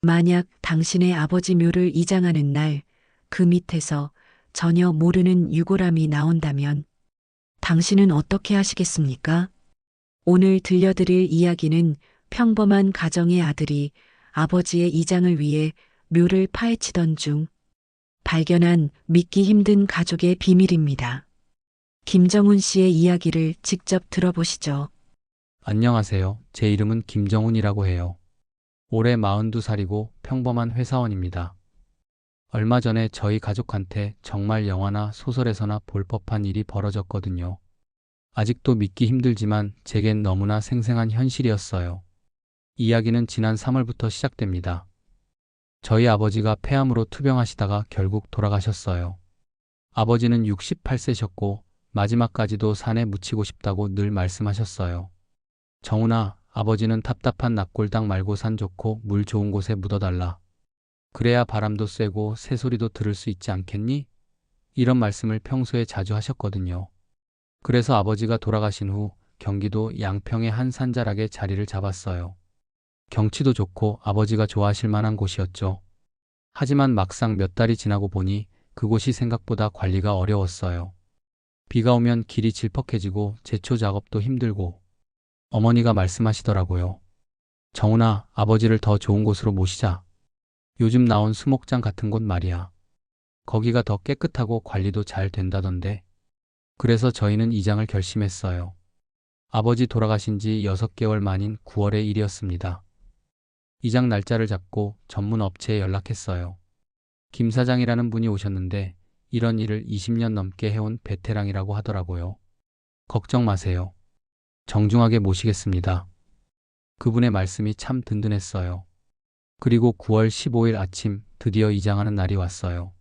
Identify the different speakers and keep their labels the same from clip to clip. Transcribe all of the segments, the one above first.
Speaker 1: 만약 당신의 아버지 묘를 이장하는 날, 그 밑에서 전혀 모르는 유골함이 나온다면 당신은 어떻게 하시겠습니까? 오늘 들려드릴 이야기는 평범한 가정의 아들이 아버지의 이장을 위해 묘를 파헤치던 중 발견한 믿기 힘든 가족의 비밀입니다. 김정훈 씨의 이야기를 직접 들어보시죠.
Speaker 2: 안녕하세요. 제 이름은 김정훈이라고 해요. 올해 42살이고 평범한 회사원입니다. 얼마 전에 저희 가족한테 정말 영화나 소설에서나 볼 법한 일이 벌어졌거든요. 아직도 믿기 힘들지만 제겐 너무나 생생한 현실이었어요. 이야기는 지난 3월부터 시작됩니다. 저희 아버지가 폐암으로 투병하시다가 결국 돌아가셨어요. 아버지는 68세셨고 마지막까지도 산에 묻히고 싶다고 늘 말씀하셨어요. 정훈아, 아버지는 답답한 납골당 말고 산 좋고 물 좋은 곳에 묻어달라. 그래야 바람도 쐬고 새소리도 들을 수 있지 않겠니? 이런 말씀을 평소에 자주 하셨거든요. 그래서 아버지가 돌아가신 후 경기도 양평의 한 산자락에 자리를 잡았어요. 경치도 좋고 아버지가 좋아하실 만한 곳이었죠. 하지만 막상 몇 달이 지나고 보니 그곳이 생각보다 관리가 어려웠어요. 비가 오면 길이 질퍽해지고 제초 작업도 힘들고 어머니가 말씀하시더라고요. 정훈아, 아버지를 더 좋은 곳으로 모시자. 요즘 나온 수목장 같은 곳 말이야. 거기가 더 깨끗하고 관리도 잘 된다던데. 그래서 저희는 이장을 결심했어요. 아버지 돌아가신 지 6개월 만인 9월의 일이었습니다. 이장 날짜를 잡고 전문 업체에 연락했어요. 김 사장이라는 분이 오셨는데 이런 일을 20년 넘게 해온 베테랑이라고 하더라고요. 걱정 마세요. 정중하게 모시겠습니다. 그분의 말씀이 참 든든했어요. 그리고 9월 15일 아침 드디어 이장하는 날이 왔어요.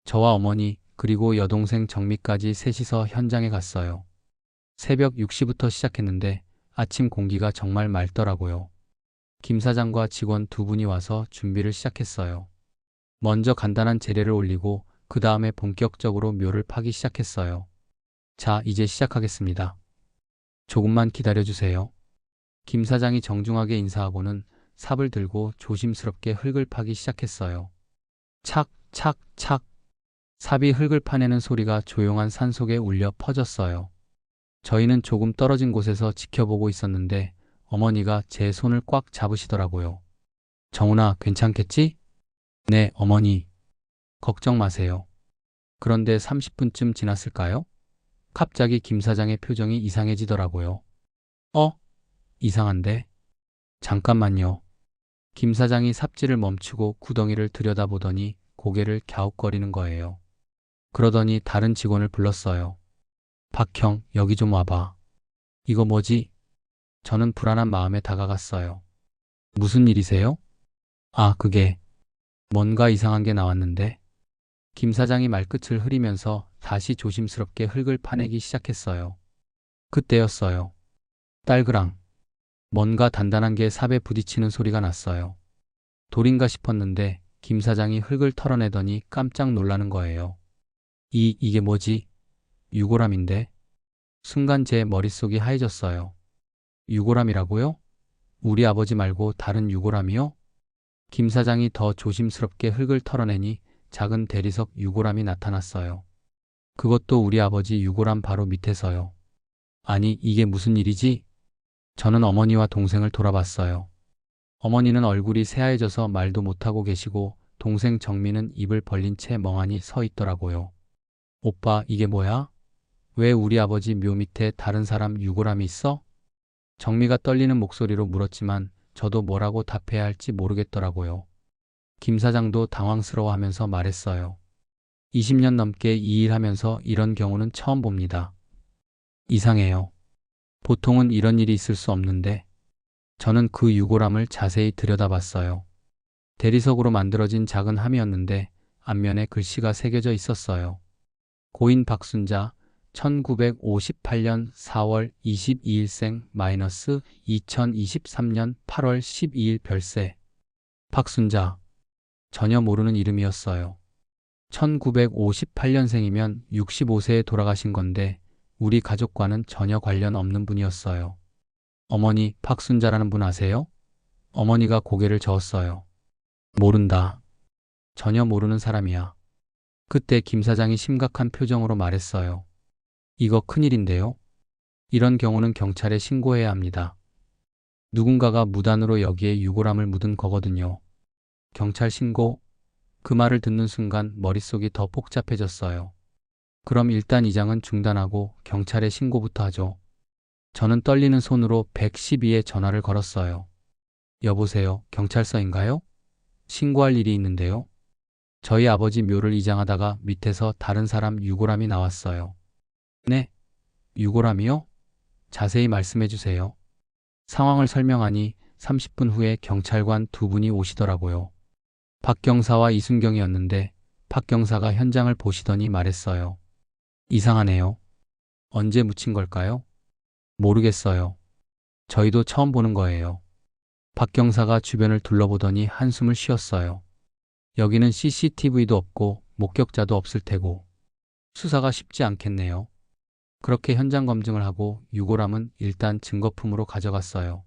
Speaker 2: 저와 어머니 그리고 여동생 정미까지 셋이서 현장에 갔어요. 새벽 6시부터 시작했는데 아침 공기가 정말 맑더라고요. 김 사장과 직원 두 분이 와서 준비를 시작했어요. 먼저 간단한 재례를 올리고 그 다음에 본격적으로 묘를 파기 시작했어요. 자, 이제 시작하겠습니다. 조금만 기다려주세요. 김 사장이 정중하게 인사하고는 삽을 들고 조심스럽게 흙을 파기 시작했어요. 착, 착, 착. 삽이 흙을 파내는 소리가 조용한 산속에 울려 퍼졌어요. 저희는 조금 떨어진 곳에서 지켜보고 있었는데 어머니가 제 손을 꽉 잡으시더라고요. 정훈아, 괜찮겠지? 네, 어머니. 걱정 마세요. 그런데 30분쯤 지났을까요? 갑자기 김 사장의 표정이 이상해지더라고요. 어? 이상한데? 잠깐만요. 김 사장이 삽질을 멈추고 구덩이를 들여다보더니 고개를 갸웃거리는 거예요. 그러더니 다른 직원을 불렀어요. 박형, 여기 좀 와봐. 이거 뭐지? 저는 불안한 마음에 다가갔어요. 무슨 일이세요? 아, 그게 뭔가 이상한 게 나왔는데. 김 사장이 말끝을 흐리면서 다시 조심스럽게 흙을 파내기 시작했어요. 그때였어요. 딸그랑. 뭔가 단단한 게 삽에 부딪히는 소리가 났어요. 돌인가 싶었는데 김 사장이 흙을 털어내더니 깜짝 놀라는 거예요. 이게 뭐지? 유골함인데? 순간 제 머릿속이 하얘졌어요. 유골함이라고요? 우리 아버지 말고 다른 유골함이요? 김 사장이 더 조심스럽게 흙을 털어내니 작은 대리석 유골함이 나타났어요. 그것도 우리 아버지 유골함 바로 밑에서요. 아니, 이게 무슨 일이지? 저는 어머니와 동생을 돌아봤어요. 어머니는 얼굴이 새하얘져서 말도 못하고 계시고 동생 정미는 입을 벌린 채 멍하니 서 있더라고요. 오빠, 이게 뭐야? 왜 우리 아버지 묘 밑에 다른 사람 유골함이 있어? 정미가 떨리는 목소리로 물었지만 저도 뭐라고 답해야 할지 모르겠더라고요. 김 사장도 당황스러워하면서 말했어요. 20년 넘게 이 일하면서 이런 경우는 처음 봅니다. 이상해요. 보통은 이런 일이 있을 수 없는데 저는 그 유골함을 자세히 들여다봤어요. 대리석으로 만들어진 작은 함이었는데 앞면에 글씨가 새겨져 있었어요. 고인 박순자 1958년 4월 22일생 마이너스 2023년 8월 12일 별세. 박순자. 전혀 모르는 이름이었어요. 1958년생이면 65세에 돌아가신 건데 우리 가족과는 전혀 관련 없는 분이었어요. 어머니, 박순자라는 분 아세요? 어머니가 고개를 저었어요. 모른다. 전혀 모르는 사람이야. 그때 김 사장이 심각한 표정으로 말했어요. 이거 큰일인데요. 이런 경우는 경찰에 신고해야 합니다. 누군가가 무단으로 여기에 유골함을 묻은 거거든요. 경찰 신고? 그 말을 듣는 순간 머릿속이 더 복잡해졌어요. 그럼 일단 이장은 중단하고 경찰에 신고부터 하죠. 저는 떨리는 손으로 112에 전화를 걸었어요. 여보세요, 경찰서인가요? 신고할 일이 있는데요. 저희 아버지 묘를 이장하다가 밑에서 다른 사람 유골함이 나왔어요. 네? 유골함이요? 자세히 말씀해 주세요. 상황을 설명하니 30분 후에 경찰관 두 분이 오시더라고요. 박 경사와 이순경이었는데 박 경사가 현장을 보시더니 말했어요. 이상하네요. 언제 묻힌 걸까요? 모르겠어요. 저희도 처음 보는 거예요. 박 경사가 주변을 둘러보더니 한숨을 쉬었어요. 여기는 CCTV도 없고 목격자도 없을 테고 수사가 쉽지 않겠네요. 그렇게 현장 검증을 하고 유골함은 일단 증거품으로 가져갔어요.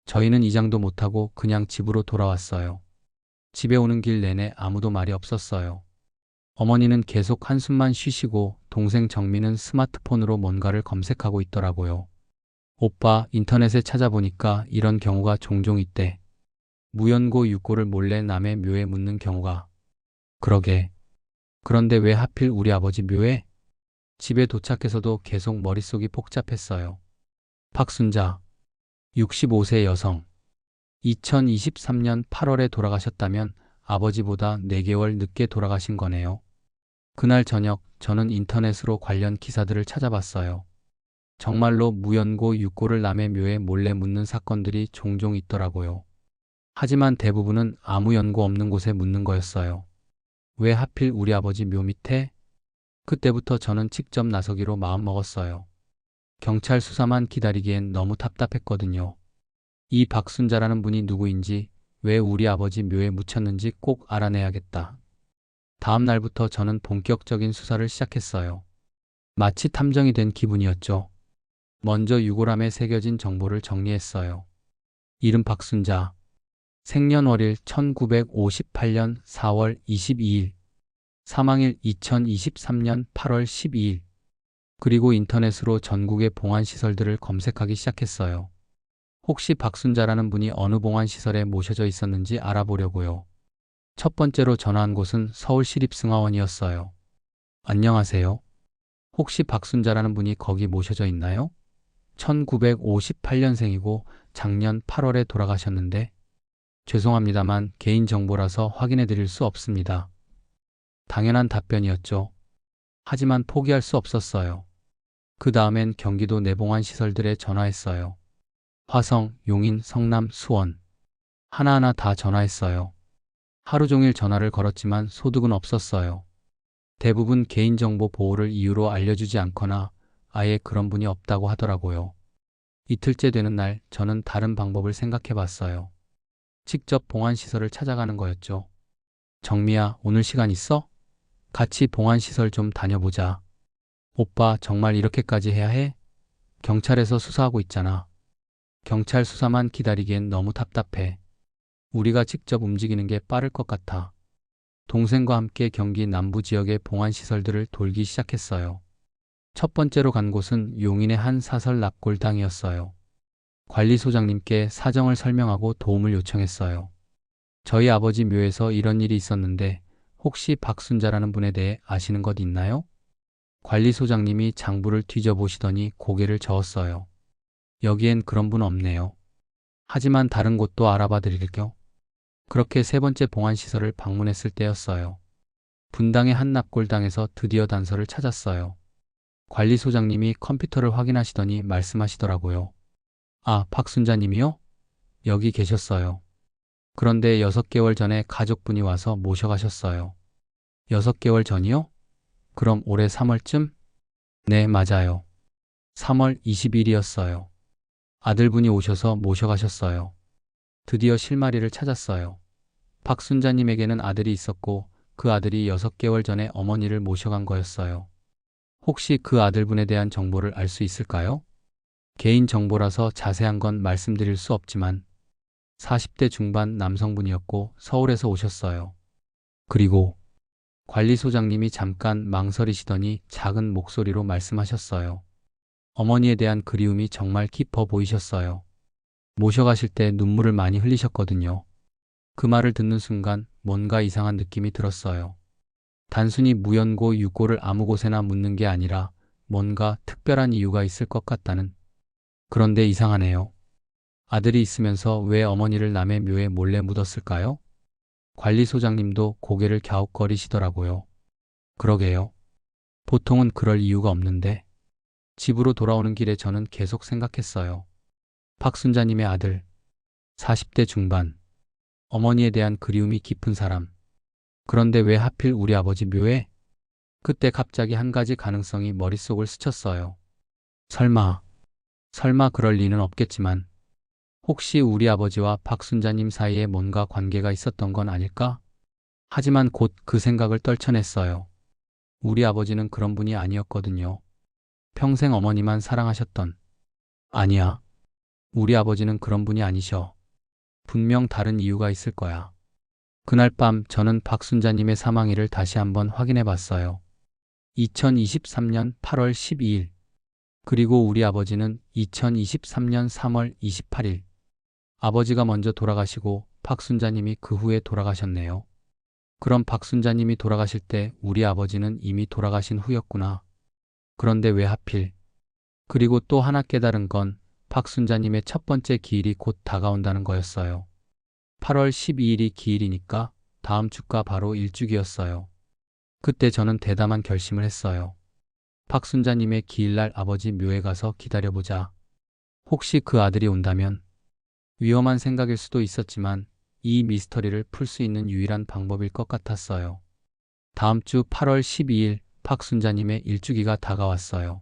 Speaker 2: 저희는 이장도 못하고 그냥 집으로 돌아왔어요. 집에 오는 길 내내 아무도 말이 없었어요. 어머니는 계속 한숨만 쉬시고 동생 정민은 스마트폰으로 뭔가를 검색하고 있더라고요. 오빠, 인터넷에 찾아보니까 이런 경우가 종종 있대. 무연고 유골을 몰래 남의 묘에 묻는 경우가. 그러게. 그런데 왜 하필 우리 아버지 묘에? 집에 도착해서도 계속 머릿속이 복잡했어요. 박순자, 65세 여성. 2023년 8월에 돌아가셨다면 아버지보다 4개월 늦게 돌아가신 거네요. 그날 저녁 저는 인터넷으로 관련 기사들을 찾아봤어요. 정말로 무연고 유골을 남의 묘에 몰래 묻는 사건들이 종종 있더라고요. 하지만 대부분은 아무 연고 없는 곳에 묻는 거였어요. 왜 하필 우리 아버지 묘 밑에? 그때부터 저는 직접 나서기로 마음먹었어요. 경찰 수사만 기다리기엔 너무 답답했거든요. 이 박순자라는 분이 누구인지, 왜 우리 아버지 묘에 묻혔는지 꼭 알아내야겠다. 다음 날부터 저는 본격적인 수사를 시작했어요. 마치 탐정이 된 기분이었죠. 먼저 유골함에 새겨진 정보를 정리했어요. 이름 박순자, 생년월일 1958년 4월 22일, 사망일 2023년 8월 12일, 그리고 인터넷으로 전국의 봉안시설들을 검색하기 시작했어요. 혹시 박순자라는 분이 어느 봉안시설에 모셔져 있었는지 알아보려고요. 첫 번째로 전화한 곳은 서울시립승하원이었어요. 안녕하세요. 혹시 박순자라는 분이 거기 모셔져 있나요? 1958년생이고 작년 8월에 돌아가셨는데 죄송합니다만 개인정보라서 확인해 드릴 수 없습니다. 당연한 답변이었죠. 하지만 포기할 수 없었어요. 그 다음엔 경기도 내봉안 시설들에 전화했어요. 화성, 용인, 성남, 수원. 하나하나 다 전화했어요. 하루 종일 전화를 걸었지만 소득은 없었어요. 대부분 개인정보 보호를 이유로 알려주지 않거나 아예 그런 분이 없다고 하더라고요. 이틀째 되는 날 저는 다른 방법을 생각해 봤어요. 직접 봉안시설을 찾아가는 거였죠. 정미야, 오늘 시간 있어? 같이 봉안시설 좀 다녀보자. 오빠, 정말 이렇게까지 해야 해? 경찰에서 수사하고 있잖아. 경찰 수사만 기다리기엔 너무 답답해. 우리가 직접 움직이는 게 빠를 것 같아. 동생과 함께 경기 남부 지역의 봉안시설들을 돌기 시작했어요. 첫 번째로 간 곳은 용인의 한 사설 납골당이었어요. 관리소장님께 사정을 설명하고 도움을 요청했어요. 저희 아버지 묘에서 이런 일이 있었는데 혹시 박순자라는 분에 대해 아시는 것 있나요? 관리소장님이 장부를 뒤져보시더니 고개를 저었어요. 여기엔 그런 분 없네요. 하지만 다른 곳도 알아봐 드릴게요. 그렇게 세 번째 봉안시설을 방문했을 때였어요. 분당의 한 납골당에서 드디어 단서를 찾았어요. 관리소장님이 컴퓨터를 확인하시더니 말씀하시더라고요. 아, 박순자님이요? 여기 계셨어요. 그런데 6개월 전에 가족분이 와서 모셔가셨어요. 6개월 전이요? 그럼 올해 3월쯤? 네, 맞아요. 3월 20일이었어요. 아들분이 오셔서 모셔가셨어요. 드디어 실마리를 찾았어요. 박순자님에게는 아들이 있었고 그 아들이 6개월 전에 어머니를 모셔간 거였어요. 혹시 그 아들분에 대한 정보를 알 수 있을까요? 개인 정보라서 자세한 건 말씀드릴 수 없지만 40대 중반 남성분이었고 서울에서 오셨어요. 그리고 관리소장님이 잠깐 망설이시더니 작은 목소리로 말씀하셨어요. 어머니에 대한 그리움이 정말 깊어 보이셨어요. 모셔가실 때 눈물을 많이 흘리셨거든요. 그 말을 듣는 순간 뭔가 이상한 느낌이 들었어요. 단순히 무연고 유고를 아무 곳에나 묻는 게 아니라 뭔가 특별한 이유가 있을 것 같다는. 그런데 이상하네요. 아들이 있으면서 왜 어머니를 남의 묘에 몰래 묻었을까요? 관리소장님도 고개를 갸웃거리시더라고요. 그러게요. 보통은 그럴 이유가 없는데. 집으로 돌아오는 길에 저는 계속 생각했어요. 박순자님의 아들, 40대 중반, 어머니에 대한 그리움이 깊은 사람. 그런데 왜 하필 우리 아버지 묘에? 그때 갑자기 한 가지 가능성이 머릿속을 스쳤어요. 설마, 설마 그럴 리는 없겠지만, 혹시 우리 아버지와 박순자님 사이에 뭔가 관계가 있었던 건 아닐까? 하지만 곧 그 생각을 떨쳐냈어요. 우리 아버지는 그런 분이 아니었거든요. 평생 어머니만 사랑하셨던. 아니야. 우리 아버지는 그런 분이 아니셔. 분명 다른 이유가 있을 거야. 그날 밤 저는 박순자님의 사망일을 다시 한번 확인해 봤어요. 2023년 8월 12일. 그리고 우리 아버지는 2023년 3월 28일. 아버지가 먼저 돌아가시고 박순자님이 그 후에 돌아가셨네요. 그럼 박순자님이 돌아가실 때 우리 아버지는 이미 돌아가신 후였구나. 그런데 왜 하필? 그리고 또 하나 깨달은 건 박순자님의 첫 번째 기일이 곧 다가온다는 거였어요. 8월 12일이 기일이니까 다음 주가 바로 일주기였어요. 그때 저는 대담한 결심을 했어요. 박순자님의 기일날 아버지 묘에 가서 기다려보자. 혹시 그 아들이 온다면? 위험한 생각일 수도 있었지만 이 미스터리를 풀 수 있는 유일한 방법일 것 같았어요. 다음 주 8월 12일 박순자님의 일주기가 다가왔어요.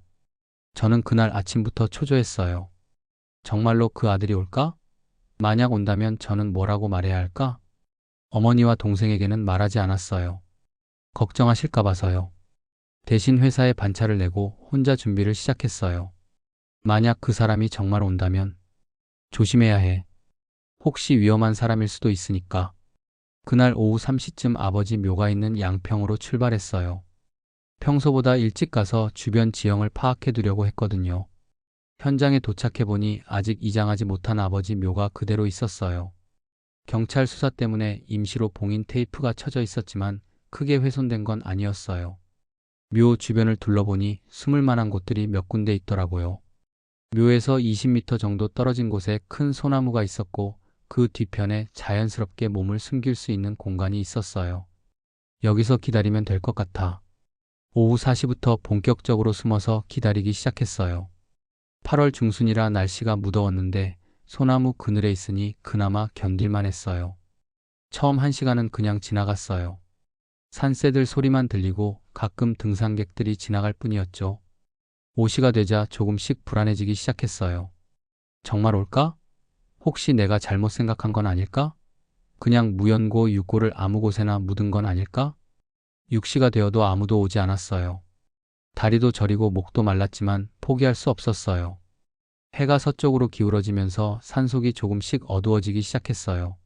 Speaker 2: 저는 그날 아침부터 초조했어요. 정말로 그 아들이 올까? 만약 온다면 저는 뭐라고 말해야 할까? 어머니와 동생에게는 말하지 않았어요. 걱정하실까 봐서요. 대신 회사에 반차를 내고 혼자 준비를 시작했어요. 만약 그 사람이 정말 온다면 조심해야 해. 혹시 위험한 사람일 수도 있으니까. 그날 오후 3시쯤 아버지 묘가 있는 양평으로 출발했어요. 평소보다 일찍 가서 주변 지형을 파악해 두려고 했거든요. 현장에 도착해보니 아직 이장하지 못한 아버지 묘가 그대로 있었어요. 경찰 수사 때문에 임시로 봉인 테이프가 쳐져 있었지만 크게 훼손된 건 아니었어요. 묘 주변을 둘러보니 숨을 만한 곳들이 몇 군데 있더라고요. 묘에서 20m 정도 떨어진 곳에 큰 소나무가 있었고 그 뒤편에 자연스럽게 몸을 숨길 수 있는 공간이 있었어요. 여기서 기다리면 될 것 같아. 오후 4시부터 본격적으로 숨어서 기다리기 시작했어요. 8월 중순이라 날씨가 무더웠는데 소나무 그늘에 있으니 그나마 견딜만 했어요. 처음 1시간은 그냥 지나갔어요. 산새들 소리만 들리고 가끔 등산객들이 지나갈 뿐이었죠. 5시가 되자 조금씩 불안해지기 시작했어요. 정말 올까? 혹시 내가 잘못 생각한 건 아닐까? 그냥 무연고 육고를 아무 곳에나 묻은 건 아닐까? 6시가 되어도 아무도 오지 않았어요. 다리도 저리고 목도 말랐지만 포기할 수 없었어요. 해가 서쪽으로 기울어지면서 산속이 조금씩 어두워지기 시작했어요.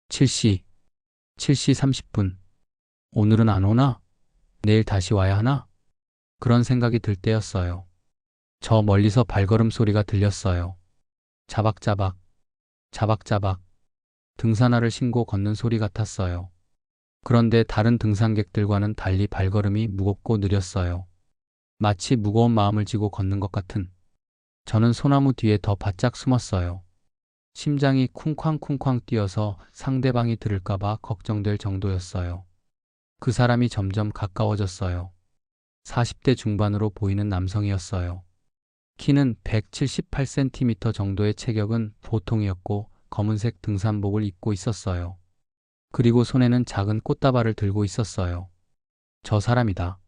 Speaker 2: 7시, 7시 30분. 오늘은 안 오나? 내일 다시 와야 하나? 그런 생각이 들 때였어요. 저 멀리서 발걸음 소리가 들렸어요. 자박자박, 자박자박. 등산화를 신고 걷는 소리 같았어요. 그런데 다른 등산객들과는 달리 발걸음이 무겁고 느렸어요. 마치 무거운 마음을 지고 걷는 것 같은. 저는 소나무 뒤에 더 바짝 숨었어요. 심장이 쿵쾅쿵쾅 뛰어서 상대방이 들을까봐 걱정될 정도였어요. 그 사람이 점점 가까워졌어요. 40대 중반으로 보이는 남성이었어요. 키는 178cm 정도의 체격은 보통이었고 검은색 등산복을 입고 있었어요. 그리고 손에는 작은 꽃다발을 들고 있었어요. 저 사람이다.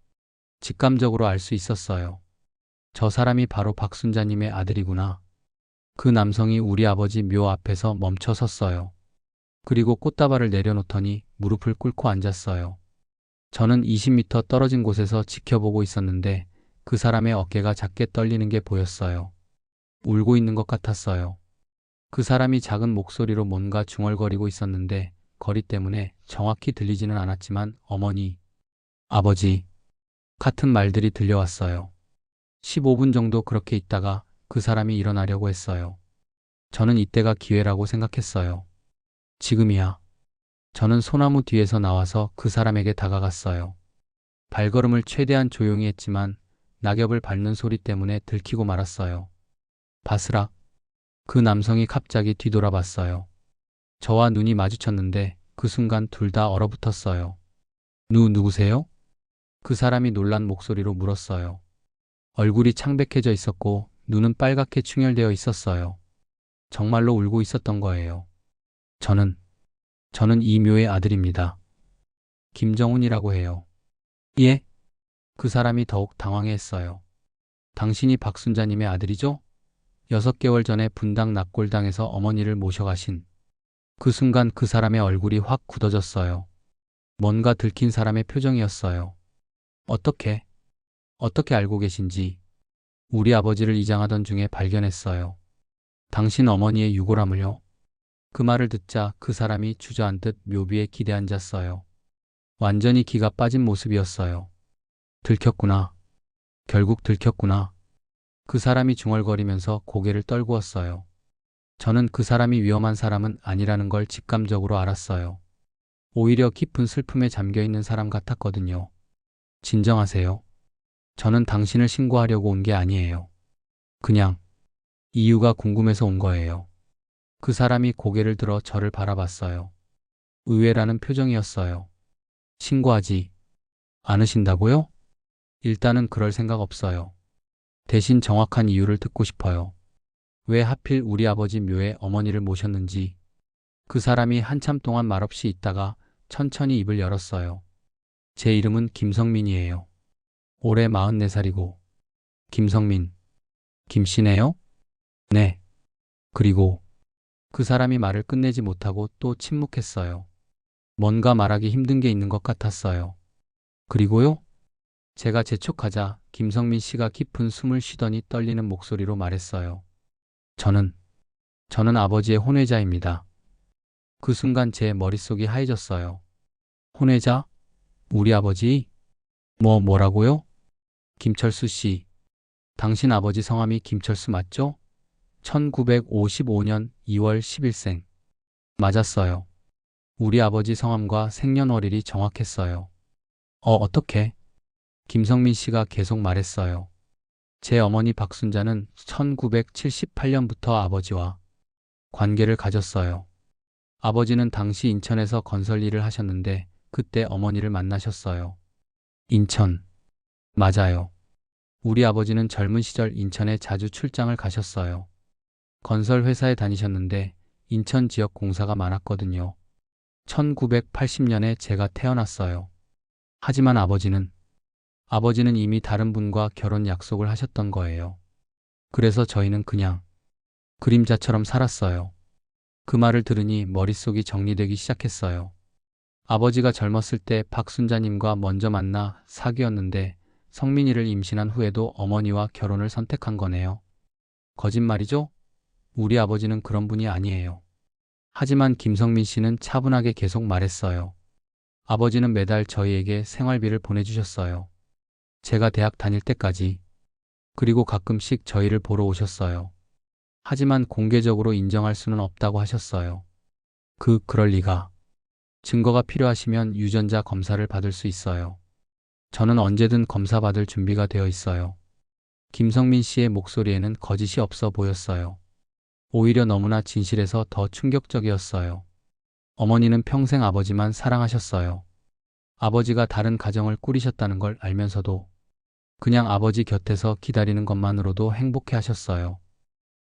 Speaker 2: 직감적으로 알 수 있었어요. 저 사람이 바로 박순자님의 아들이구나. 그 남성이 우리 아버지 묘 앞에서 멈춰 섰어요. 그리고 꽃다발을 내려놓더니 무릎을 꿇고 앉았어요. 저는 20m 떨어진 곳에서 지켜보고 있었는데 그 사람의 어깨가 작게 떨리는 게 보였어요. 울고 있는 것 같았어요. 그 사람이 작은 목소리로 뭔가 중얼거리고 있었는데 거리 때문에 정확히 들리지는 않았지만 어머니, 아버지 같은 말들이 들려왔어요. 15분 정도 그렇게 있다가 그 사람이 일어나려고 했어요. 저는 이때가 기회라고 생각했어요. 지금이야. 저는 소나무 뒤에서 나와서 그 사람에게 다가갔어요. 발걸음을 최대한 조용히 했지만 낙엽을 밟는 소리 때문에 들키고 말았어요. 바스락. 그 남성이 갑자기 뒤돌아봤어요. 저와 눈이 마주쳤는데 그 순간 둘 다 얼어붙었어요. 누구세요? 그 사람이 놀란 목소리로 물었어요. 얼굴이 창백해져 있었고 눈은 빨갛게 충혈되어 있었어요. 정말로 울고 있었던 거예요. 저는 이 묘의 아들입니다. 김정훈이라고 해요. 예? 그 사람이 더욱 당황해했어요. 당신이 박순자님의 아들이죠? 6개월 전에 분당 납골당에서 어머니를 모셔가신. 그 순간 그 사람의 얼굴이 확 굳어졌어요. 뭔가 들킨 사람의 표정이었어요. 어떻게 알고 계신지 우리 아버지를 이장하던 중에 발견했어요. 당신 어머니의 유골함을요? 그 말을 듣자 그 사람이 주저앉듯 묘비에 기대앉았어요. 완전히 기가 빠진 모습이었어요. 들켰구나. 결국 들켰구나. 그 사람이 중얼거리면서 고개를 떨구었어요. 저는 그 사람이 위험한 사람은 아니라는 걸 직감적으로 알았어요. 오히려 깊은 슬픔에 잠겨 있는 사람 같았거든요. 진정하세요. 저는 당신을 신고하려고 온 게 아니에요. 그냥 이유가 궁금해서 온 거예요. 그 사람이 고개를 들어 저를 바라봤어요. 의외라는 표정이었어요. 신고하지 않으신다고요? 일단은 그럴 생각 없어요. 대신 정확한 이유를 듣고 싶어요. 왜 하필 우리 아버지 묘에 어머니를 모셨는지. 그 사람이 한참 동안 말없이 있다가 천천히 입을 열었어요. 제 이름은 김성민이에요. 올해 44살이고. 김성민. 김씨네요? 네. 그리고 그 사람이 말을 끝내지 못하고 또 침묵했어요. 뭔가 말하기 힘든 게 있는 것 같았어요. 그리고요? 제가 재촉하자 김성민 씨가 깊은 숨을 쉬더니 떨리는 목소리로 말했어요. 저는 아버지의 혼외자입니다. 그 순간 제 머릿속이 하얘졌어요. 혼외자? 우리 아버지? 뭐라고요? 김철수 씨. 당신 아버지 성함이 김철수 맞죠? 1955년 2월 10일생. 맞았어요. 우리 아버지 성함과 생년월일이 정확했어요. 어떻게? 김성민 씨가 계속 말했어요. 제 어머니 박순자는 1978년부터 아버지와 관계를 가졌어요. 아버지는 당시 인천에서 건설 일을 하셨는데 그때 어머니를 만나셨어요. 인천. 맞아요. 우리 아버지는 젊은 시절 인천에 자주 출장을 가셨어요. 건설 회사에 다니셨는데 인천 지역 공사가 많았거든요. 1980년에 제가 태어났어요. 하지만 아버지는 이미 다른 분과 결혼 약속을 하셨던 거예요. 그래서 저희는 그냥 그림자처럼 살았어요. 그 말을 들으니 머릿속이 정리되기 시작했어요. 아버지가 젊었을 때 박순자님과 먼저 만나 사귀었는데 성민이를 임신한 후에도 어머니와 결혼을 선택한 거네요. 거짓말이죠? 우리 아버지는 그런 분이 아니에요. 하지만 김성민 씨는 차분하게 계속 말했어요. 아버지는 매달 저희에게 생활비를 보내주셨어요. 제가 대학 다닐 때까지. 그리고 가끔씩 저희를 보러 오셨어요. 하지만 공개적으로 인정할 수는 없다고 하셨어요. 그럴 리가. 증거가 필요하시면 유전자 검사를 받을 수 있어요. 저는 언제든 검사 받을 준비가 되어 있어요. 김성민 씨의 목소리에는 거짓이 없어 보였어요. 오히려 너무나 진실해서 더 충격적이었어요. 어머니는 평생 아버지만 사랑하셨어요. 아버지가 다른 가정을 꾸리셨다는 걸 알면서도 그냥 아버지 곁에서 기다리는 것만으로도 행복해 하셨어요.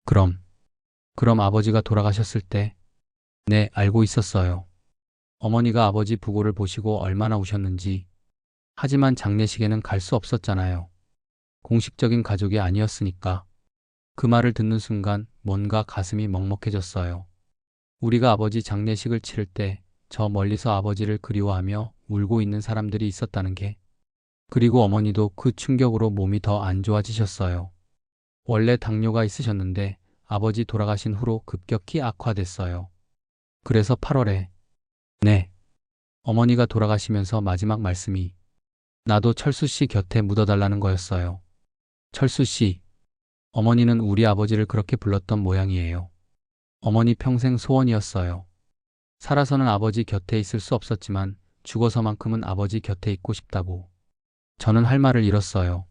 Speaker 2: 그럼 아버지가 돌아가셨을 때, 네, 알고 있었어요. 어머니가 아버지 부고를 보시고 얼마나 우셨는지. 하지만 장례식에는 갈 수 없었잖아요. 공식적인 가족이 아니었으니까. 그 말을 듣는 순간 뭔가 가슴이 먹먹해졌어요. 우리가 아버지 장례식을 치를 때 저 멀리서 아버지를 그리워하며 울고 있는 사람들이 있었다는 게. 그리고 어머니도 그 충격으로 몸이 더 안 좋아지셨어요. 원래 당뇨가 있으셨는데 아버지 돌아가신 후로 급격히 악화됐어요. 그래서 8월에, 네, 어머니가 돌아가시면서 마지막 말씀이 나도 철수 씨 곁에 묻어달라는 거였어요. 철수 씨, 어머니는 우리 아버지를 그렇게 불렀던 모양이에요. 어머니 평생 소원이었어요. 살아서는 아버지 곁에 있을 수 없었지만 죽어서만큼은 아버지 곁에 있고 싶다고. 저는 할 말을 잃었어요.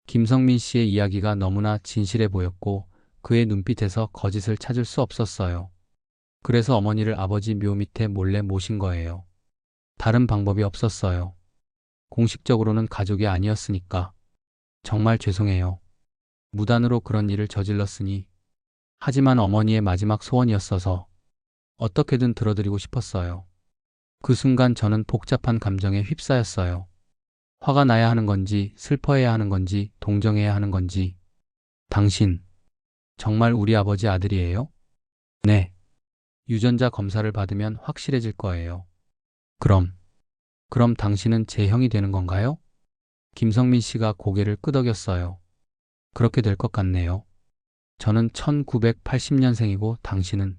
Speaker 2: 김성민 씨의 이야기가 너무나 진실해 보였고 그의 눈빛에서 거짓을 찾을 수 없었어요. 그래서 어머니를 아버지 묘 밑에 몰래 모신 거예요. 다른 방법이 없었어요. 공식적으로는 가족이 아니었으니까. 정말 죄송해요. 무단으로 그런 일을 저질렀으니. 하지만 어머니의 마지막 소원이었어서 어떻게든 들어드리고 싶었어요. 그 순간 저는 복잡한 감정에 휩싸였어요. 화가 나야 하는 건지, 슬퍼해야 하는 건지, 동정해야 하는 건지. 당신, 정말 우리 아버지 아들이에요? 네. 유전자 검사를 받으면 확실해질 거예요. 그럼 당신은 제 형이 되는 건가요? 김성민 씨가 고개를 끄덕였어요. 그렇게 될 것 같네요. 저는 1980년생이고 당신은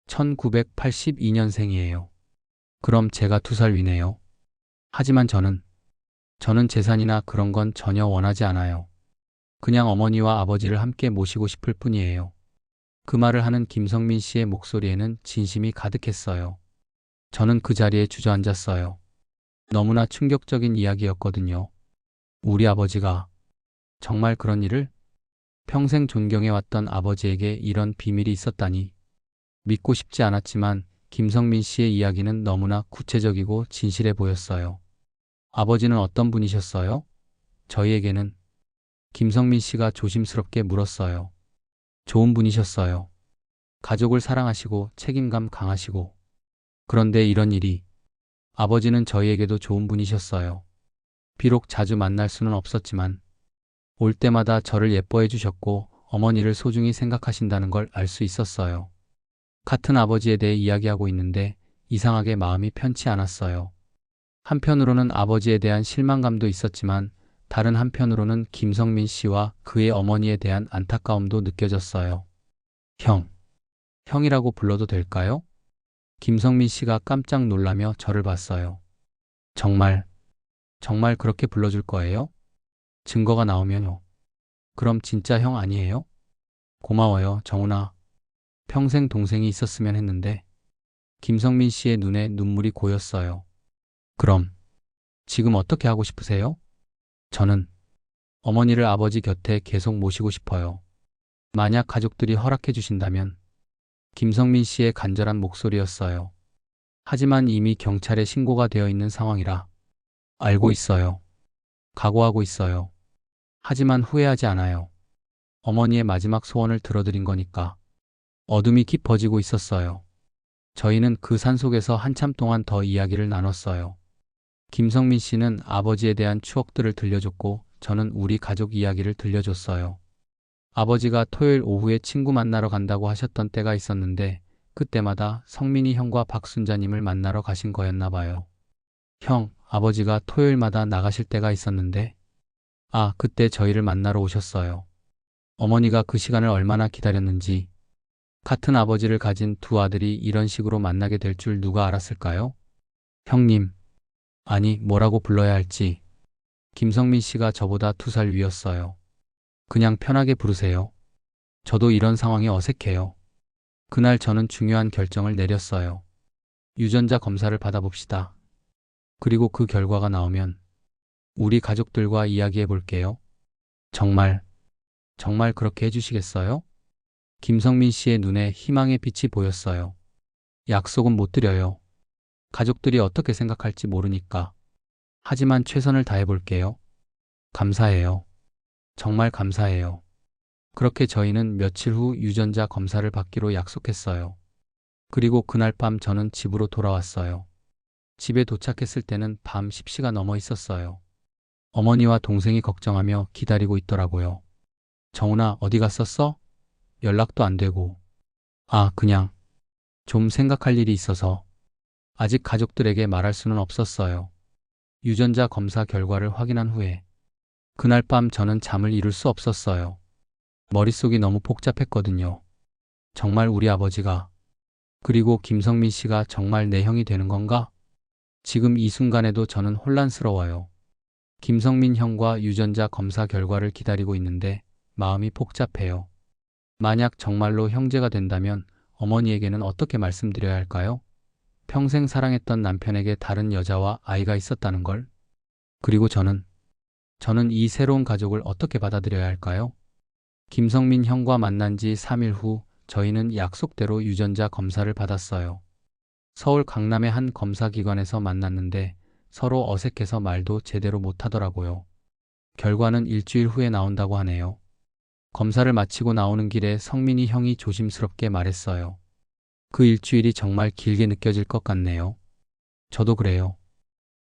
Speaker 2: 1982년생이에요. 그럼 제가 2살 위네요. 하지만 저는 재산이나 그런 건 전혀 원하지 않아요. 그냥 어머니와 아버지를 함께 모시고 싶을 뿐이에요. 그 말을 하는 김성민 씨의 목소리에는 진심이 가득했어요. 저는 그 자리에 주저앉았어요. 너무나 충격적인 이야기였거든요. 우리 아버지가 정말 그런 일을? 평생 존경해왔던 아버지에게 이런 비밀이 있었다니. 믿고 싶지 않았지만 김성민 씨의 이야기는 너무나 구체적이고 진실해 보였어요. 아버지는 어떤 분이셨어요? 저희에게는 김성민 씨가 조심스럽게 물었어요. 좋은 분이셨어요. 가족을 사랑하시고 책임감 강하시고. 그런데 이런 일이 아버지는 저희에게도 좋은 분이셨어요. 비록 자주 만날 수는 없었지만 올 때마다 저를 예뻐해 주셨고 어머니를 소중히 생각하신다는 걸 알 수 있었어요. 같은 아버지에 대해 이야기하고 있는데 이상하게 마음이 편치 않았어요. 한편으로는 아버지에 대한 실망감도 있었지만 다른 한편으로는 김성민 씨와 그의 어머니에 대한 안타까움도 느껴졌어요. 형이라고 불러도 될까요? 김성민 씨가 깜짝 놀라며 저를 봤어요. 정말 그렇게 불러줄 거예요? 증거가 나오면요. 그럼 진짜 형 아니에요? 고마워요, 정훈아. 평생 동생이 있었으면 했는데. 김성민 씨의 눈에 눈물이 고였어요. 그럼 지금 어떻게 하고 싶으세요? 저는 어머니를 아버지 곁에 계속 모시고 싶어요. 만약 가족들이 허락해 주신다면. 김성민 씨의 간절한 목소리였어요. 하지만 이미 경찰에 신고가 되어 있는 상황이라. 알고 있어요. 각오하고 있어요. 하지만 후회하지 않아요. 어머니의 마지막 소원을 들어드린 거니까. 어둠이 깊어지고 있었어요. 저희는 그 산속에서 한참 동안 더 이야기를 나눴어요. 김성민 씨는 아버지에 대한 추억들을 들려줬고 저는 우리 가족 이야기를 들려줬어요. 아버지가 토요일 오후에 친구 만나러 간다고 하셨던 때가 있었는데 그때마다 성민이 형과 박순자님을 만나러 가신 거였나 봐요. 형, 아버지가 토요일마다 나가실 때가 있었는데 그때 저희를 만나러 오셨어요. 어머니가 그 시간을 얼마나 기다렸는지. 같은 아버지를 가진 두 아들이 이런 식으로 만나게 될 줄 누가 알았을까요? 형님. 아니, 뭐라고 불러야 할지. 김성민 씨가 저보다 2살 위였어요. 그냥 편하게 부르세요. 저도 이런 상황이 어색해요. 그날 저는 중요한 결정을 내렸어요. 유전자 검사를 받아봅시다. 그리고 그 결과가 나오면 우리 가족들과 이야기해 볼게요. 정말 그렇게 해주시겠어요? 김성민 씨의 눈에 희망의 빛이 보였어요. 약속은 못 드려요. 가족들이 어떻게 생각할지 모르니까. 하지만 최선을 다해 볼게요. 감사해요. 정말 감사해요. 그렇게 저희는 며칠 후 유전자 검사를 받기로 약속했어요. 그리고 그날 밤 저는 집으로 돌아왔어요. 집에 도착했을 때는 밤 10시가 넘어 있었어요. 어머니와 동생이 걱정하며 기다리고 있더라고요. 정훈아, 어디 갔었어? 연락도 안 되고. 그냥 좀 생각할 일이 있어서. 아직 가족들에게 말할 수는 없었어요. 유전자 검사 결과를 확인한 후에 그날 밤 저는 잠을 이룰 수 없었어요. 머릿속이 너무 복잡했거든요. 정말 우리 아버지가, 그리고 김성민 씨가 정말 내 형이 되는 건가? 지금 이 순간에도 저는 혼란스러워요. 김성민 형과 유전자 검사 결과를 기다리고 있는데 마음이 복잡해요. 만약 정말로 형제가 된다면 어머니에게는 어떻게 말씀드려야 할까요? 평생 사랑했던 남편에게 다른 여자와 아이가 있었다는 걸. 그리고 저는 이 새로운 가족을 어떻게 받아들여야 할까요? 김성민 형과 만난 지 3일 후 저희는 약속대로 유전자 검사를 받았어요. 서울 강남의 한 검사기관에서 만났는데 서로 어색해서 말도 제대로 못하더라고요. 결과는 일주일 후에 나온다고 하네요. 검사를 마치고 나오는 길에 성민이 형이 조심스럽게 말했어요. 그 일주일이 정말 길게 느껴질 것 같네요. 저도 그래요.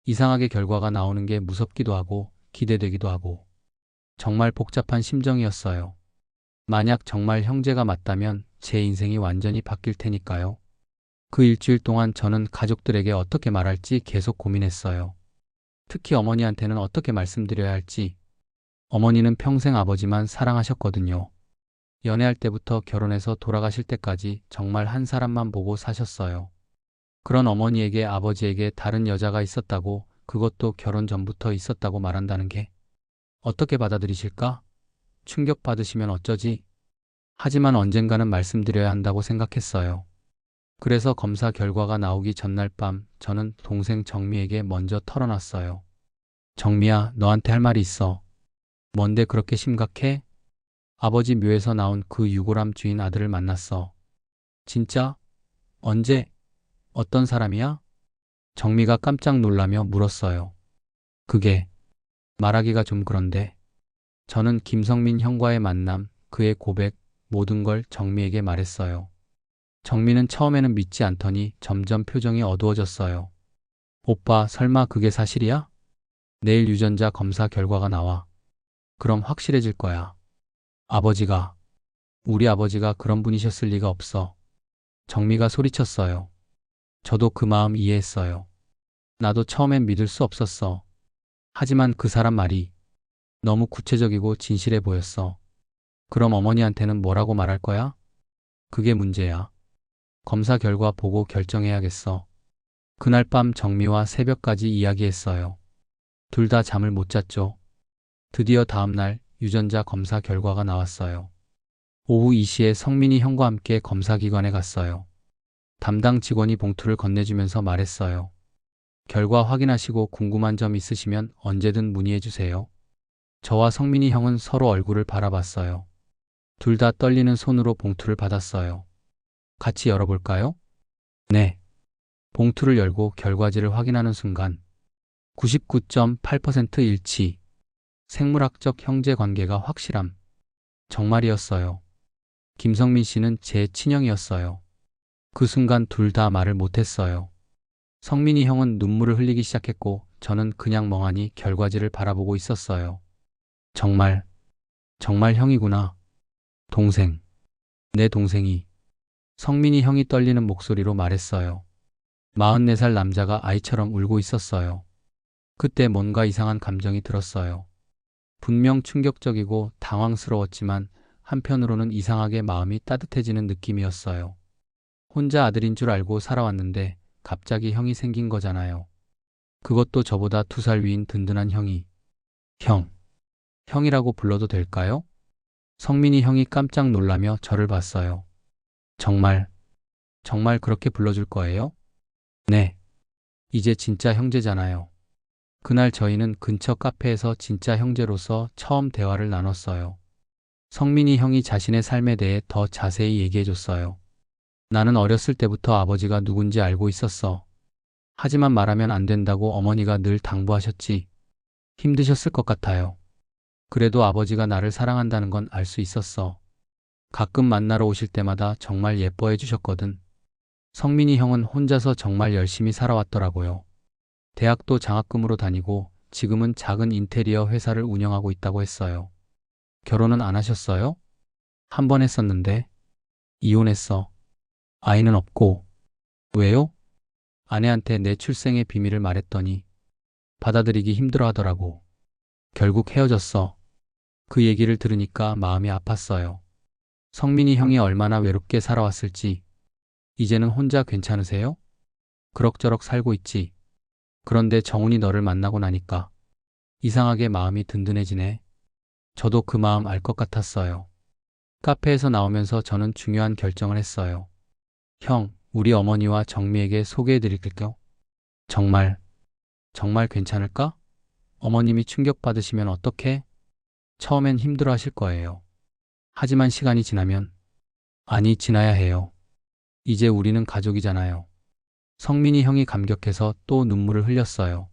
Speaker 2: 이상하게 결과가 나오는 게 무섭기도 하고 기대되기도 하고 정말 복잡한 심정이었어요. 만약 정말 형제가 맞다면 제 인생이 완전히 바뀔 테니까요. 그 일주일 동안 저는 가족들에게 어떻게 말할지 계속 고민했어요. 특히 어머니한테는 어떻게 말씀드려야 할지. 어머니는 평생 아버지만 사랑하셨거든요. 연애할 때부터 결혼해서 돌아가실 때까지 정말 한 사람만 보고 사셨어요. 그런 어머니에게 아버지에게 다른 여자가 있었다고, 그것도 결혼 전부터 있었다고 말한다는 게 어떻게 받아들이실까? 충격받으시면 어쩌지? 하지만 언젠가는 말씀드려야 한다고 생각했어요. 그래서 검사 결과가 나오기 전날 밤 저는 동생 정미에게 먼저 털어놨어요. 정미야, 너한테 할 말이 있어. 뭔데 그렇게 심각해? 아버지 묘에서 나온 그 유골함 주인 아들을 만났어. 진짜? 언제? 어떤 사람이야? 정미가 깜짝 놀라며 물었어요. 그게 말하기가 좀 그런데. 저는 김성민 형과의 만남, 그의 고백, 모든 걸 정미에게 말했어요. 정미는 처음에는 믿지 않더니 점점 표정이 어두워졌어요. 오빠, 설마 그게 사실이야? 내일 유전자 검사 결과가 나와. 그럼 확실해질 거야. 아버지가, 우리 아버지가 그런 분이셨을 리가 없어. 정미가 소리쳤어요. 저도 그 마음 이해했어요. 나도 처음엔 믿을 수 없었어. 하지만 그 사람 말이 너무 구체적이고 진실해 보였어. 그럼 어머니한테는 뭐라고 말할 거야? 그게 문제야. 검사 결과 보고 결정해야겠어. 그날 밤 정미와 새벽까지 이야기했어요. 둘 다 잠을 못 잤죠. 드디어 다음날 유전자 검사 결과가 나왔어요. 오후 2시에 성민이 형과 함께 검사기관에 갔어요. 담당 직원이 봉투를 건네주면서 말했어요. 결과 확인하시고 궁금한 점 있으시면 언제든 문의해 주세요. 저와 성민이 형은 서로 얼굴을 바라봤어요. 둘 다 떨리는 손으로 봉투를 받았어요. 같이 열어볼까요? 네. 봉투를 열고 결과지를 확인하는 순간 99.8% 일치. 생물학적 형제 관계가 확실함. 정말이었어요. 김성민 씨는 제 친형이었어요. 그 순간 둘 다 말을 못했어요. 성민이 형은 눈물을 흘리기 시작했고 저는 그냥 멍하니 결과지를 바라보고 있었어요. 정말, 정말 형이구나. 동생. 내 동생이. 성민이 형이 떨리는 목소리로 말했어요. 44살 남자가 아이처럼 울고 있었어요. 그때 뭔가 이상한 감정이 들었어요. 분명 충격적이고 당황스러웠지만 한편으로는 이상하게 마음이 따뜻해지는 느낌이었어요. 혼자 아들인 줄 알고 살아왔는데 갑자기 형이 생긴 거잖아요. 그것도 저보다 2살 위인 든든한 형이. 형. 형이라고 불러도 될까요? 성민이 형이 깜짝 놀라며 저를 봤어요. 정말, 정말 그렇게 불러줄 거예요? 네. 이제 진짜 형제잖아요. 그날 저희는 근처 카페에서 진짜 형제로서 처음 대화를 나눴어요. 성민이 형이 자신의 삶에 대해 더 자세히 얘기해줬어요. 나는 어렸을 때부터 아버지가 누군지 알고 있었어. 하지만 말하면 안 된다고 어머니가 늘 당부하셨지. 힘드셨을 것 같아요. 그래도 아버지가 나를 사랑한다는 건 알 수 있었어. 가끔 만나러 오실 때마다 정말 예뻐해 주셨거든. 성민이 형은 혼자서 정말 열심히 살아왔더라고요. 대학도 장학금으로 다니고 지금은 작은 인테리어 회사를 운영하고 있다고 했어요. 결혼은 안 하셨어요? 한 번 했었는데 이혼했어. 아이는 없고. 왜요? 아내한테 내 출생의 비밀을 말했더니 받아들이기 힘들어 하더라고. 결국 헤어졌어. 그 얘기를 들으니까 마음이 아팠어요. 성민이 형이 얼마나 외롭게 살아왔을지. 이제는 혼자 괜찮으세요? 그럭저럭 살고 있지. 그런데 정훈이 너를 만나고 나니까 이상하게 마음이 든든해지네. 저도 그 마음 알 것 같았어요. 카페에서 나오면서 저는 중요한 결정을 했어요. 형, 우리 어머니와 정미에게 소개해드릴게요. 정말, 정말 괜찮을까? 어머님이 충격받으시면 어떡해? 처음엔 힘들어 하실 거예요. 하지만 시간이 지나면, 아니, 지나야 해요. 이제 우리는 가족이잖아요. 성민이 형이 감격해서 또 눈물을 흘렸어요.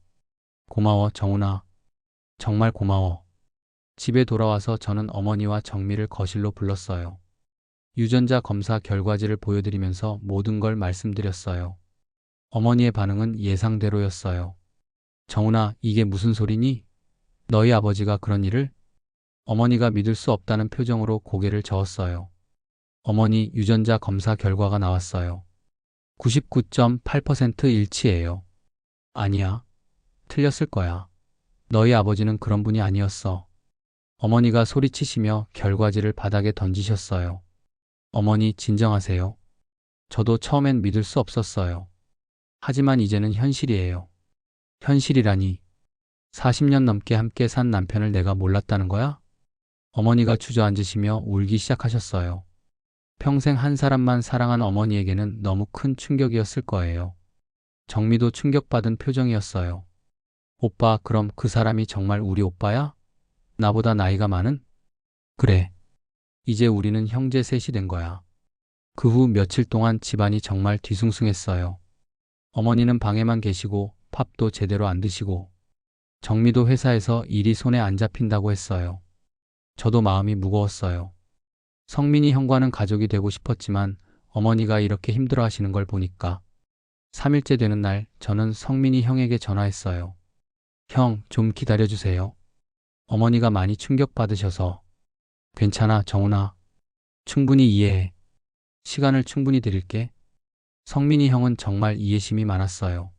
Speaker 2: 고마워, 정훈아. 정말 고마워. 집에 돌아와서 저는 어머니와 정미를 거실로 불렀어요. 유전자 검사 결과지를 보여드리면서 모든 걸 말씀드렸어요. 어머니의 반응은 예상대로였어요. 정훈아, 이게 무슨 소리니? 너희 아버지가 그런 일을? 어머니가 믿을 수 없다는 표정으로 고개를 저었어요. 어머니, 유전자 검사 결과가 나왔어요. 99.8% 일치예요. 아니야. 틀렸을 거야. 너희 아버지는 그런 분이 아니었어. 어머니가 소리치시며 결과지를 바닥에 던지셨어요. 어머니, 진정하세요. 저도 처음엔 믿을 수 없었어요. 하지만 이제는 현실이에요. 현실이라니. 40년 넘게 함께 산 남편을 내가 몰랐다는 거야? 어머니가 주저앉으시며 울기 시작하셨어요. 평생 한 사람만 사랑한 어머니에게는 너무 큰 충격이었을 거예요. 정미도 충격받은 표정이었어요. 오빠, 그럼 그 사람이 정말 우리 오빠야? 나보다 나이가 많은? 그래. 이제 우리는 형제 셋이 된 거야. 그 후 며칠 동안 집안이 정말 뒤숭숭했어요. 어머니는 방에만 계시고 밥도 제대로 안 드시고 정미도 회사에서 일이 손에 안 잡힌다고 했어요. 저도 마음이 무거웠어요. 성민이 형과는 가족이 되고 싶었지만 어머니가 이렇게 힘들어 하시는 걸 보니까 3일째 되는 날 저는 성민이 형에게 전화했어요. 형, 좀 기다려주세요. 어머니가 많이 충격받으셔서. 괜찮아, 정훈아. 충분히 이해해. 시간을 충분히 드릴게. 성민이 형은 정말 이해심이 많았어요.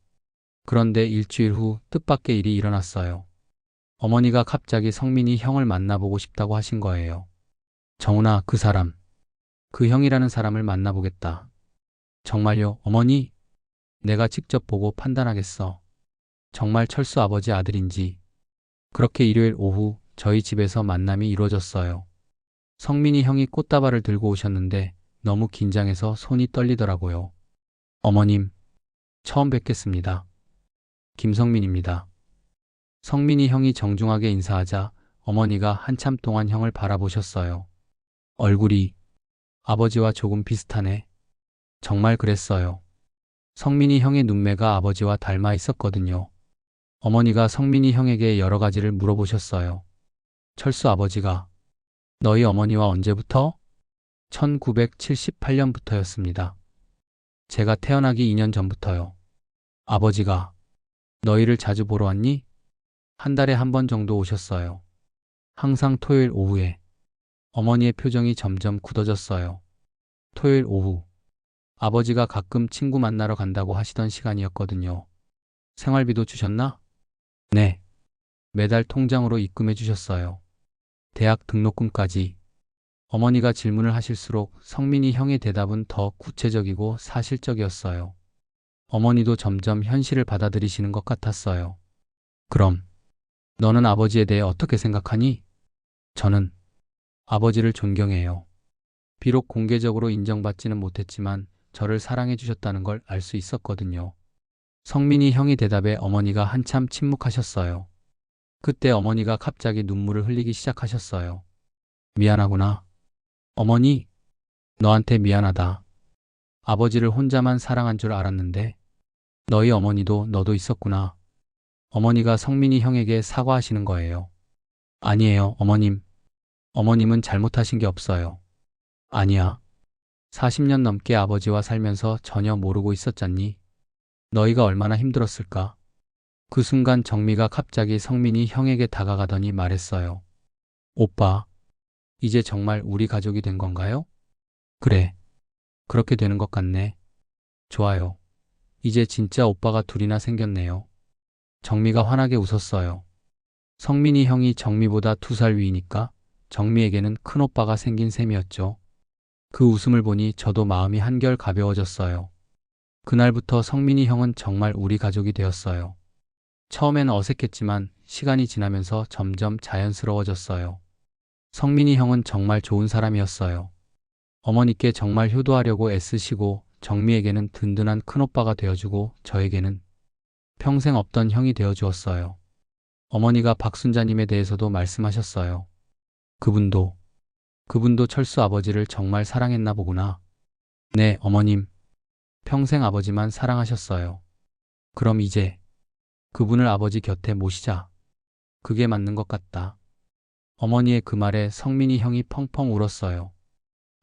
Speaker 2: 그런데 일주일 후 뜻밖의 일이 일어났어요. 어머니가 갑자기 성민이 형을 만나보고 싶다고 하신 거예요. 정훈아, 그 사람. 그 형이라는 사람을 만나보겠다. 정말요, 어머니? 내가 직접 보고 판단하겠어. 정말 철수 아버지 아들인지. 그렇게 일요일 오후 저희 집에서 만남이 이루어졌어요. 성민이 형이 꽃다발을 들고 오셨는데 너무 긴장해서 손이 떨리더라고요. 어머님, 처음 뵙겠습니다. 김성민입니다. 성민이 형이 정중하게 인사하자 어머니가 한참 동안 형을 바라보셨어요. 얼굴이 아버지와 조금 비슷하네. 정말 그랬어요. 성민이 형의 눈매가 아버지와 닮아 있었거든요. 어머니가 성민이 형에게 여러 가지를 물어보셨어요. 철수 아버지가 너희 어머니와 언제부터? 1978년부터였습니다. 제가 태어나기 2년 전부터요. 아버지가 너희를 자주 보러 왔니? 한 달에 한 번 정도 오셨어요. 항상 토요일 오후에. 어머니의 표정이 점점 굳어졌어요. 토요일 오후. 아버지가 가끔 친구 만나러 간다고 하시던 시간이었거든요. 생활비도 주셨나? 네. 매달 통장으로 입금해 주셨어요. 대학 등록금까지. 어머니가 질문을 하실수록 성민이 형의 대답은 더 구체적이고 사실적이었어요. 어머니도 점점 현실을 받아들이시는 것 같았어요. 그럼, 너는 아버지에 대해 어떻게 생각하니? 저는 아버지를 존경해요. 비록 공개적으로 인정받지는 못했지만 저를 사랑해 주셨다는 걸 알 수 있었거든요. 성민이 형의 대답에 어머니가 한참 침묵하셨어요. 그때 어머니가 갑자기 눈물을 흘리기 시작하셨어요. 미안하구나. 어머니, 너한테 미안하다. 아버지를 혼자만 사랑한 줄 알았는데 너희 어머니도 너도 있었구나. 어머니가 성민이 형에게 사과하시는 거예요. 아니에요, 어머님. 어머님은 잘못하신 게 없어요. 아니야. 40년 넘게 아버지와 살면서 전혀 모르고 있었잖니. 너희가 얼마나 힘들었을까? 그 순간 정미가 갑자기 성민이 형에게 다가가더니 말했어요. 오빠, 이제 정말 우리 가족이 된 건가요? 그래. 그렇게 되는 것 같네. 좋아요. 이제 진짜 오빠가 둘이나 생겼네요. 정미가 환하게 웃었어요. 성민이 형이 정미보다 2살 위이니까 정미에게는 큰오빠가 생긴 셈이었죠. 그 웃음을 보니 저도 마음이 한결 가벼워졌어요. 그날부터 성민이 형은 정말 우리 가족이 되었어요. 처음엔 어색했지만 시간이 지나면서 점점 자연스러워졌어요. 성민이 형은 정말 좋은 사람이었어요. 어머니께 정말 효도하려고 애쓰시고 정미에게는 든든한 큰오빠가 되어주고 저에게는 평생 없던 형이 되어주었어요. 어머니가 박순자님에 대해서도 말씀하셨어요. 그분도 철수 아버지를 정말 사랑했나 보구나. 네, 어머님. 평생 아버지만 사랑하셨어요. 그럼 이제 그분을 아버지 곁에 모시자. 그게 맞는 것 같다. 어머니의 그 말에 성민이 형이 펑펑 울었어요.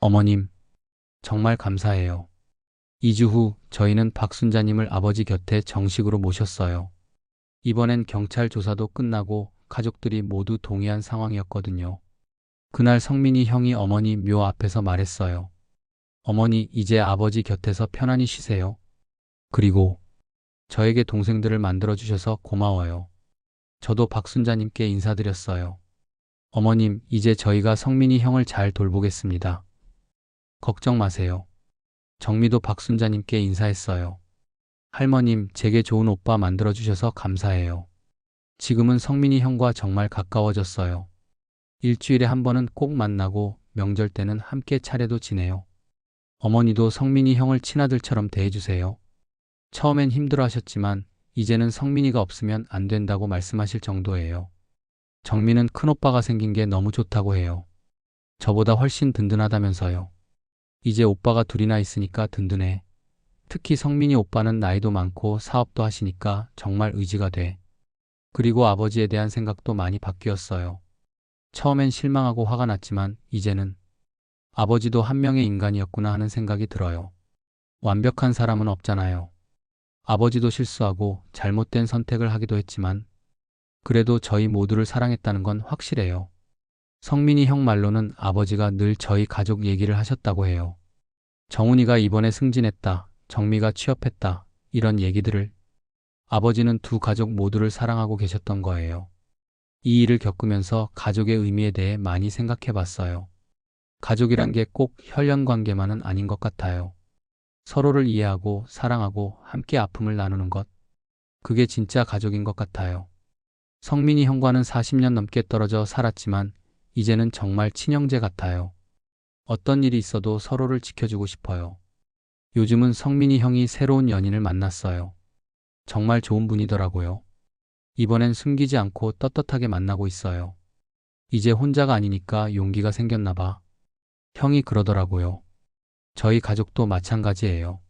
Speaker 2: 어머님, 정말 감사해요. 2주 후 저희는 박순자님을 아버지 곁에 정식으로 모셨어요. 이번엔 경찰 조사도 끝나고 가족들이 모두 동의한 상황이었거든요. 그날 성민이 형이 어머니 묘 앞에서 말했어요. 어머니, 이제 아버지 곁에서 편안히 쉬세요. 그리고 저에게 동생들을 만들어주셔서 고마워요. 저도 박순자님께 인사드렸어요. 어머님, 이제 저희가 성민이 형을 잘 돌보겠습니다. 걱정 마세요. 정미도 박순자님께 인사했어요. 할머님, 제게 좋은 오빠 만들어주셔서 감사해요. 지금은 성민이 형과 정말 가까워졌어요. 일주일에 한 번은 꼭 만나고 명절 때는 함께 차례도 지내요. 어머니도 성민이 형을 친아들처럼 대해주세요. 처음엔 힘들어 하셨지만 이제는 성민이가 없으면 안 된다고 말씀하실 정도예요. 정민은 큰오빠가 생긴 게 너무 좋다고 해요. 저보다 훨씬 든든하다면서요. 이제 오빠가 둘이나 있으니까 든든해. 특히 성민이 오빠는 나이도 많고 사업도 하시니까 정말 의지가 돼. 그리고 아버지에 대한 생각도 많이 바뀌었어요. 처음엔 실망하고 화가 났지만 이제는 아버지도 한 명의 인간이었구나 하는 생각이 들어요. 완벽한 사람은 없잖아요. 아버지도 실수하고 잘못된 선택을 하기도 했지만 그래도 저희 모두를 사랑했다는 건 확실해요. 성민이 형 말로는 아버지가 늘 저희 가족 얘기를 하셨다고 해요. 정훈이가 이번에 승진했다, 정미가 취업했다, 이런 얘기들을 아버지는 두 가족 모두를 사랑하고 계셨던 거예요. 이 일을 겪으면서 가족의 의미에 대해 많이 생각해 봤어요. 가족이란 게 꼭 혈연 관계만은 아닌 것 같아요. 서로를 이해하고 사랑하고 함께 아픔을 나누는 것. 그게 진짜 가족인 것 같아요. 성민이 형과는 40년 넘게 떨어져 살았지만 이제는 정말 친형제 같아요. 어떤 일이 있어도 서로를 지켜주고 싶어요. 요즘은 성민이 형이 새로운 연인을 만났어요. 정말 좋은 분이더라고요. 이번엔 숨기지 않고 떳떳하게 만나고 있어요. 이제 혼자가 아니니까 용기가 생겼나 봐. 형이 그러더라고요. 저희 가족도 마찬가지예요.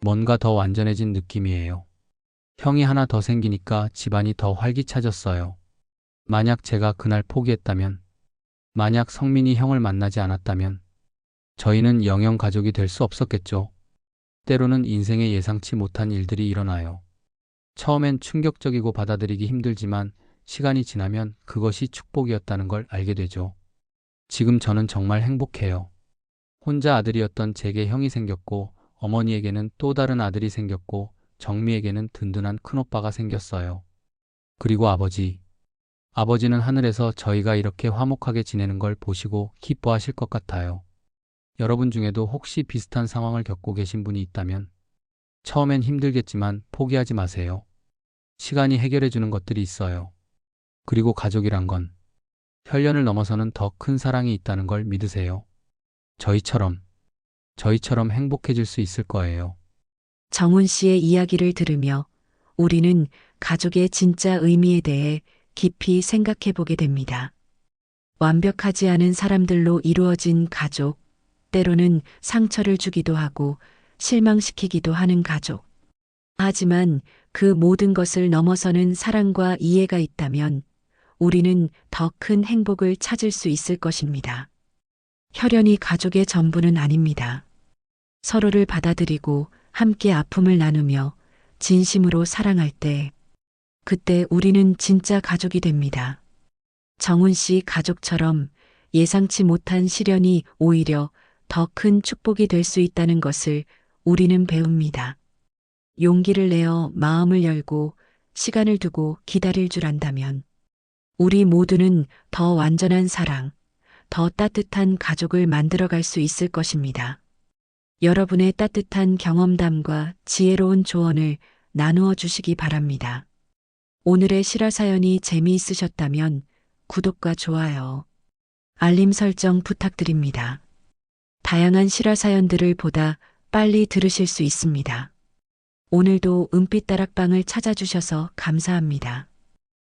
Speaker 2: 뭔가 더 완전해진 느낌이에요. 형이 하나 더 생기니까 집안이 더 활기차졌어요. 만약 제가 그날 포기했다면, 만약 성민이 형을 만나지 않았다면, 저희는 영영 가족이 될 수 없었겠죠. 때로는 인생에 예상치 못한 일들이 일어나요. 처음엔 충격적이고 받아들이기 힘들지만 시간이 지나면 그것이 축복이었다는 걸 알게 되죠. 지금 저는 정말 행복해요. 혼자 아들이었던 제게 형이 생겼고 어머니에게는 또 다른 아들이 생겼고 정미에게는 든든한 큰오빠가 생겼어요. 그리고 아버지는 하늘에서 저희가 이렇게 화목하게 지내는 걸 보시고 기뻐하실 것 같아요. 여러분 중에도 혹시 비슷한 상황을 겪고 계신 분이 있다면 처음엔 힘들겠지만 포기하지 마세요. 시간이 해결해 주는 것들이 있어요. 그리고 가족이란 건 혈연을 넘어서는 더 큰 사랑이 있다는 걸 믿으세요. 저희처럼 행복해질 수 있을 거예요.
Speaker 1: 정훈 씨의 이야기를 들으며 우리는 가족의 진짜 의미에 대해 깊이 생각해 보게 됩니다. 완벽하지 않은 사람들로 이루어진 가족, 때로는 상처를 주기도 하고 실망시키기도 하는 가족. 하지만 그 모든 것을 넘어서는 사랑과 이해가 있다면 우리는 더 큰 행복을 찾을 수 있을 것입니다. 혈연이 가족의 전부는 아닙니다. 서로를 받아들이고 함께 아픔을 나누며 진심으로 사랑할 때, 그때 우리는 진짜 가족이 됩니다. 정훈 씨 가족처럼 예상치 못한 시련이 오히려 더 큰 축복이 될 수 있다는 것을 우리는 배웁니다. 용기를 내어 마음을 열고 시간을 두고 기다릴 줄 안다면 우리 모두는 더 완전한 사랑, 더 따뜻한 가족을 만들어갈 수 있을 것입니다. 여러분의 따뜻한 경험담과 지혜로운 조언을 나누어 주시기 바랍니다. 오늘의 실화 사연이 재미있으셨다면 구독과 좋아요, 알림 설정 부탁드립니다. 다양한 실화 사연들을 보다 빨리 들으실 수 있습니다. 오늘도 은빛다락방을 찾아주셔서 감사합니다.